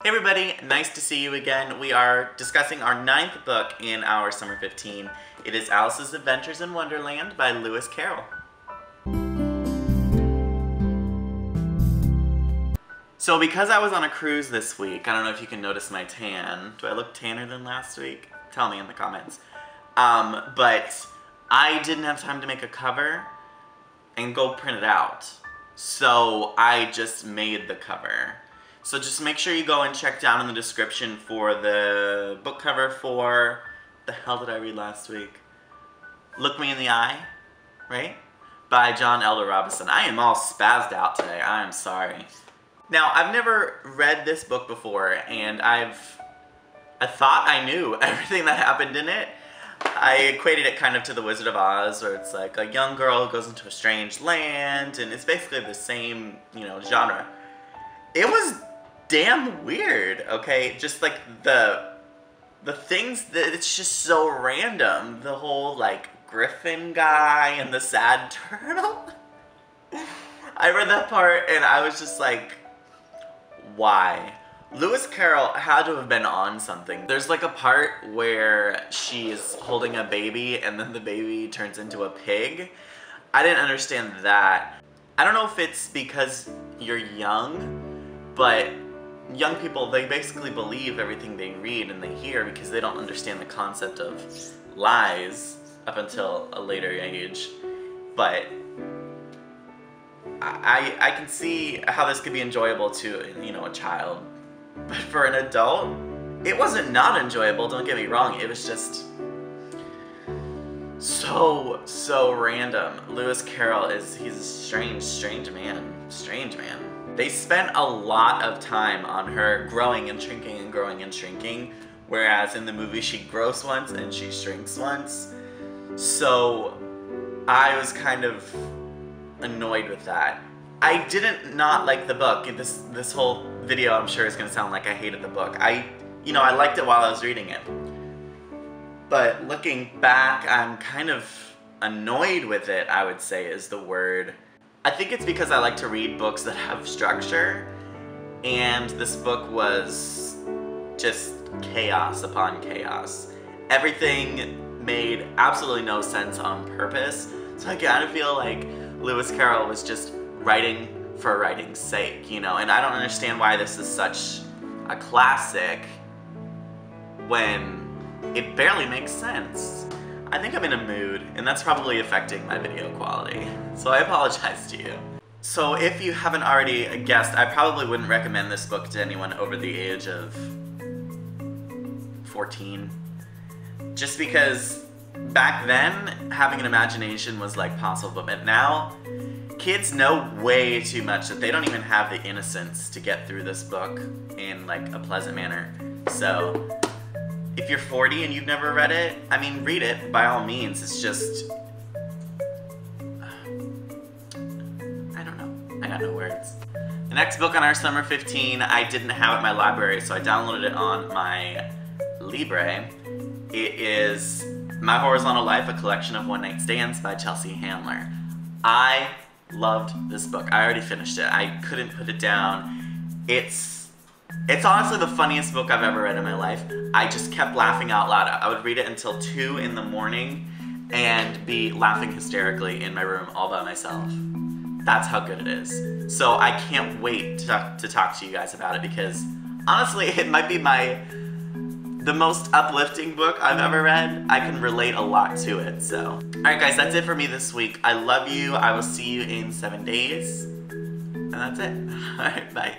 Hey everybody, nice to see you again. We are discussing our 9th book in our Summer 15. It is Alice's Adventures in Wonderland by Lewis Carroll. So because I was on a cruise this week, I don't know if you can notice my tan. Do I look tanner than last week? Tell me in the comments. But I didn't have time to make a cover and go print it out. So I just made the cover. So just make sure you go and check down in the description for the book cover for, the hell did I read last week? Look Me in the Eye, right? By John Elder Robinson. I am all spazzed out today, I am sorry. Now, I've never read this book before, and I thought I knew everything that happened in it. I equated it kind of to The Wizard of Oz, where it's like a young girl goes into a strange land, and it's basically the same, genre. It was damn weird, okay? Just like the things that it's just so random. The whole like griffin guy and the sad turtle. I read that part and I was just like, why? Lewis Carroll had to have been on something. There's like a part where she's holding a baby and then the baby turns into a pig. I didn't understand that. I don't know if it's because you're young, but young people, they basically believe everything they read and they hear because they don't understand the concept of lies up until a later age. But I can see how this could be enjoyable to, a child. But for an adult, it wasn't not enjoyable, don't get me wrong. It was just so random. Lewis Carroll he's a strange man. Strange man. They spent a lot of time on her growing and shrinking and growing and shrinking, whereas in the movie she grows once and she shrinks once. So I was kind of annoyed with that. I didn't not like the book. This whole video I'm sure is going to sound like I hated the book. I liked it while I was reading it. But looking back, I'm kind of annoyed with it, I would say is the word. I think it's because I like to read books that have structure, and this book was just chaos upon chaos. Everything made absolutely no sense on purpose, so I kind of feel like Lewis Carroll was just writing for writing's sake, and I don't understand why this is such a classic when it barely makes sense. I think I'm in a mood, and that's probably affecting my video quality, so I apologize to you. So if you haven't already guessed, I probably wouldn't recommend this book to anyone over the age of 14. Just because back then, having an imagination was like possible, but now, kids know way too much that they don't even have the innocence to get through this book in like a pleasant manner. So if you're 40 and you've never read it, I mean, read it by all means. It's just, I don't know. I got no words. The next book on our Summer 15, I didn't have at my library, so I downloaded it on my Libre. It is My Horizontal Life, a collection of one-night stands by Chelsea Handler. I loved this book. I already finished it. I couldn't put it down. It's honestly the funniest book I've ever read in my life. I just kept laughing out loud. I would read it until 2 in the morning and be laughing hysterically in my room all by myself. That's how good it is. So I can't wait to talk to you guys about it because honestly, it might be the most uplifting book I've ever read. I can relate a lot to it, so. Alright guys, that's it for me this week. I love you. I will see you in 7 days. And that's it. Alright, bye.